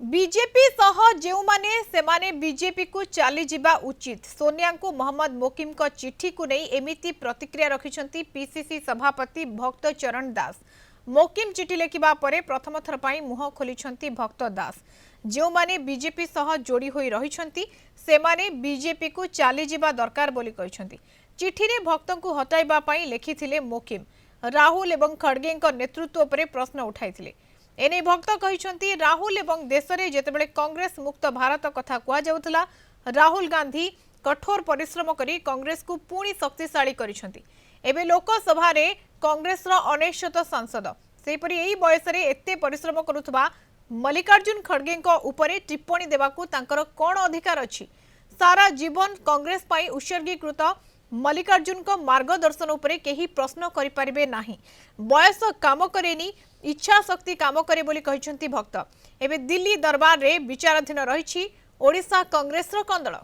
BJP सह जो माने सेमाने बीजेपी को चली जिबा उचित सोनिया को मोहम्मद मोकिम को चिट्ठी को नहीं एमिति प्रतिक्रिया रखिछंती पीसीसी सभापति भक्त चरण दास। मोकिम चिट्ठी लेखिबा परे प्रथम थर पई मुह खोलिछंती भक्त दास। जो माने बीजेपी सह जोड़ी होई रहिछंती सेमाने बीजेपी को चली जिबा दरकार बोली कहिछंती। चिट्ठी रे भक्तों को हटाइबा पई लेखिथिले मोकिम राहुल एवं खड़गे नेतृत्व पर प्रश्न उठाइथिले। एने भक्त कहते राहुल एवं देश में जितेबाला कांग्रेस मुक्त भारत कथा कहला राहुल गांधी कठोर परिश्रम करी कांग्रेस को पुणी शक्तिशाली करिसेंती। लोकसभा रे कांग्रेस अनेशत सांसद सेपरी एही बयस रे एते परिश्रम करुथबा मल्लिकार्जुन खड़गे उपरे टिप्पणी देवाकू तांकर कोन अधिकार अछि। सारा जीवन कांग्रेस पई उत्सर्गीकृत मल्लिकार्जुन को मार्गदर्शन उपरे केही प्रश्न करि परिबे नाही। बयस काम करेनी इच्छा शक्ति काम करे बोली कहिसंती भक्त। एबे दिल्ली दरबार रे विचाराधीन रहिछि ओडिशा कांग्रेस रो कंदल।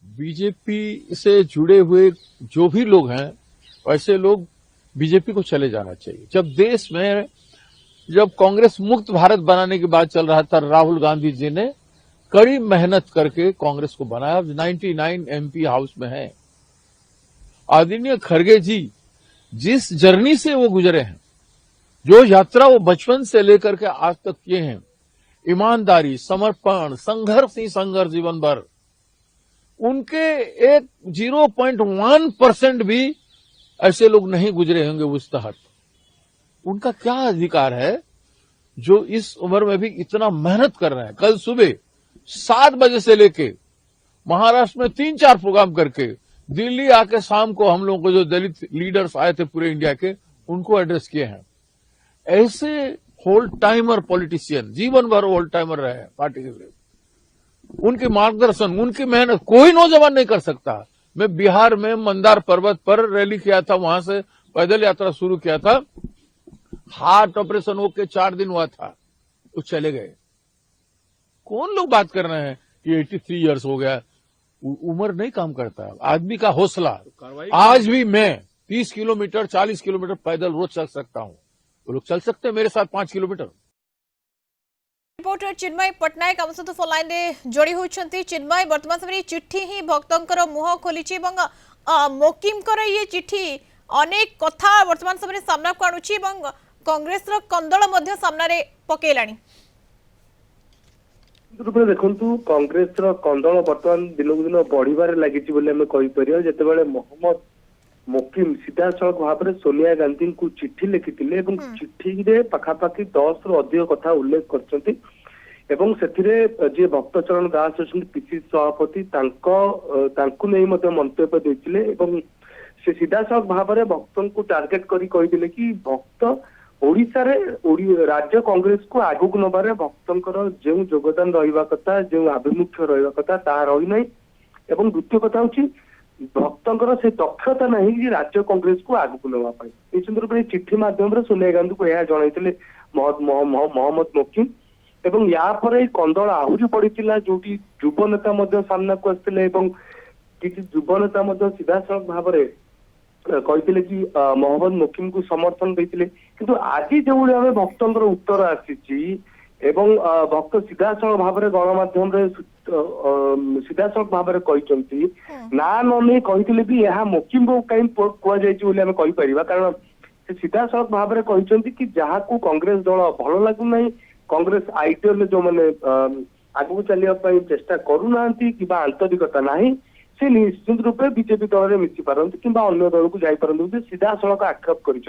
बीजेपी से जुड़े हुए जो भी लोग हैं वैसे लोग बीजेपी को चले जाना चाहिए। जब कांग्रेस मुक्त भारत बनाने की बात चल रहा था, राहुल गांधी जी ने कड़ी मेहनत करके कांग्रेस को बनाया। 99 एमपी हाउस में है। आदरणीय खड़गे जी जिस जर्नी से वो गुजरे हैं, जो यात्रा वो बचपन से लेकर के आज तक किए हैं, ईमानदारी, समर्पण, संघर्ष ही संघर्ष जीवन भर, उनके एक 0.1% भी ऐसे लोग नहीं गुजरे होंगे उस तहत। उनका क्या अधिकार है जो इस उम्र में भी इतना मेहनत कर रहे हैं। कल सुबह 7 बजे से लेके महाराष्ट्र में 3-4 प्रोग्राम करके दिल्ली आके शाम को हम लोगों को जो दलित लीडर्स आए थे पूरे इंडिया के, उनको एड्रेस किए हैं। ऐसे होल टाइमर पॉलिटिशियन, जीवन भर होल टाइमर रहे हैं पार्टी के लिए। उनके मार्गदर्शन, उनकी मेहनत कोई नौजवान नहीं कर सकता। मैं बिहार में मंदार पर्वत पर रैली किया था, वहां से पैदल यात्रा शुरू किया था। हार्ट ऑपरेशन होके 4 दिन हुआ था, तो चले गए। कौन लोग बात कर रहे हैं कि 83 इयर्स हो गया। उम्र नहीं काम करता, आदमी का हौसला। आज भी मैं 30 किलोमीटर 40 किलोमीटर पैदल रोज चल सकता हूं। वो लोग चल सकते हैं मेरे साथ 5 किलोमीटर। रिपोर्टर चिन्मय पटनायक आम सहित फोन लाइन रे जोड़ी होती। चिन्मय, वर्तमान समय चिट्ठी ही भक्तों मुह खोली मोकिम ये चिट्ठी अनेक कथा वर्तमान समय सामना को आणुची कांग्रेस कंदल सामना रे पकेलानी। देखु कांग्रेस कंदल बर्तमान दिन को दिन बढ़िबार लगी जितेबाला मोहम्मद मोकिम सीधा सड़क भाव में सोनिया गांधी को चिट्ठी लिखिथिले एवं चिट्ठी रे पाखापाखि 10 रु अधिक कथा उल्लेख करछंती एवं सेथिरे जे भक्त चरण दास अछंती पीसीसी सभापति तांको नै मते मंतव्य दैथिले एवं से सीधा सड़क भाव में भक्तों को टार्गेट करी कहिथिले कि भक्त ओडिशा रे राज्य कांग्रेस को आगु को नबारे भक्तों जो योगदान रहिबा कथा, जो आभिमुख्य रहिबा कथा ता रही नै। एवं द्वितीय कथा होची भक्तों से दक्षता नहीं कि राज्य कांग्रेस को आगु को नवा पाई। ए संदर्भ में चिट्ठी माध्यम रे सोनिया गांधी को यह जनैतिले मोहम्मद मोकिम एवं या पर कंदल आहुरी पड़ीला जोटी युव नेता मध्य सामना को आसथिले एवं किछि युव नेता मध्य सीधा सड़क भाव में कहते कि मोहम्मद मोकिम को समर्थन देते किंतु आज जो भाव भक्तों उत्तर आसी भक्त सीधा सड़क भाव में गणमाध्यम सीधा सड़क भाव में कहते ना नहीं कहते भी यह मोकिम को कहीं कहीपर कारण से सीधा सड़क भाव में कहते कि जहाँ को कांग्रेस दल भल लगुना कांग्रेस आइडियल जो मैंने आगू चलने चेष्टा करूना कि आंतरिकता नहीं से निश्चित रूपे बीजेपी दल में मिसी पारती कि अन्य दल को जापारती सीधा सड़क आक्षेप कर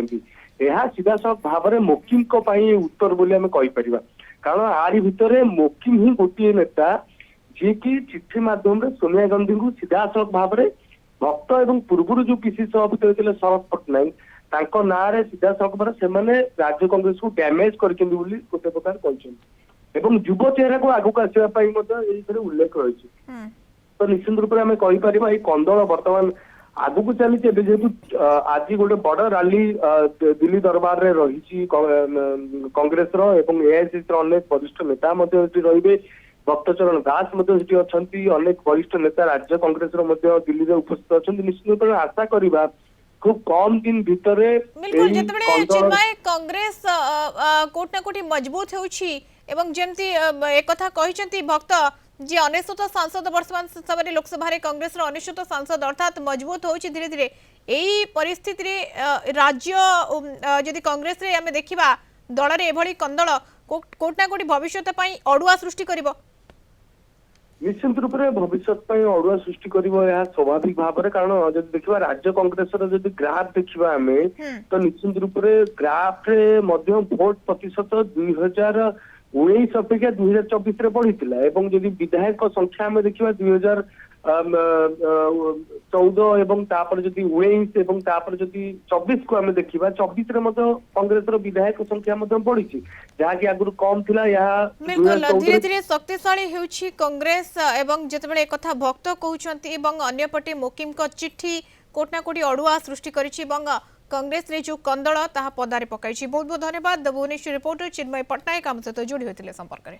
सीधा सड़क भाव में मोकिम उत्तर बोली आम कहीपर कारण आरी भितर मोकिम ही गोटे नेता जी की चिट्ठी माध्यम सोनिया गांधी को सीधा सड़क भाव में भक्त एवं पूर्व जो पीसीसी सभापति होते शरद पट्टनायक ना सीधा सड़क भाव से राज्य कांग्रेस को डैमेज कर गोटे प्रकार कहते युव चेहरा को आगू आसवाई उल्लेख रही। तो निश्चित रूप से आम कहीपर ये कंदल बर्तमान आगु को चली जेहेतु आज गोटे बड़ रैली दिल्ली दरबार रे रही कांग्रेस एआईसीसी अनेक वरिष्ठ नेता रे भक्तचरण दास ମଧ୍ୟ ସେଠି ଅଛନ୍ତି, ଅନେକ ବରିଷ୍ଠ ନେତା ରାଜ୍ୟ କଂଗ୍ରେସର ମଧ୍ୟ ଦିଲ୍ଲୀରେ ଉପସ୍ଥିତ ଅଛନ୍ତି। ନିଶ୍ଚିତ ଭାବରେ ଆଶା କରିବା খুব কম দিন ভিতরে बिल्कुल যেতବେଳେ ଚିନ୍ମୟ କଂଗ୍ରେସ କୋଉଠି ନା କୋଉଠି ମଜବୁତ ହେଉଛି ଏବଂ ଯେମିତି ଏକଥା କହିଛନ୍ତି ଭକ୍ତ যে 99 সাংসদ বর্তমান সময় লোকসভার কংগ্রেসর 99 সাংসদ অর্থাৎ মজবুত হচ্ছে ধীরে ধীরে এই পরিস্থিতি রাজ্য যদি কংগ্রেসরে আমি দেখিবা দলের এভাবে কন্দল কোটি না কোটি ভবিষ্যৎ পাই অড়ুয়া সৃষ্টি করিব। निश्चित रूप से भविष्य अड़ुआ सृष्टि स्वाभाविक भाव में कारण जब देखा राज्य कांग्रेस जब ग्राफ देखा आम तो निश्चित रूप से ग्राफ भोट प्रतिशत 2019 अपेक्षा 2024 बढ़ी जब विधायक संख्या आम देखा 2014 एवं तापर जदि 19 एवं तापर जदि 24 को आम देखा 24 कांग्रेस विधायक संख्या बढ़ी जहाँकि आगुरी कम थिला बिल्कुल धीरे धीरे शक्तिशाली होउछि कांग्रेस एवं जेतेबेले एकथा भक्त कहउछंती एवं अन्यपटे मोकिम को चिट्ठी कोटना कोटी अड़ुआ सृष्टि करिछि एवं कांग्रेस रे जो कंदल ताहा पदारे पकाइछि। बहुत बहुत धन्यवाद भुवनेश्वर रिपोर्टर चिन्मय पट्टनायक आम सहित जोड़ी होइतिले संपर्क रे।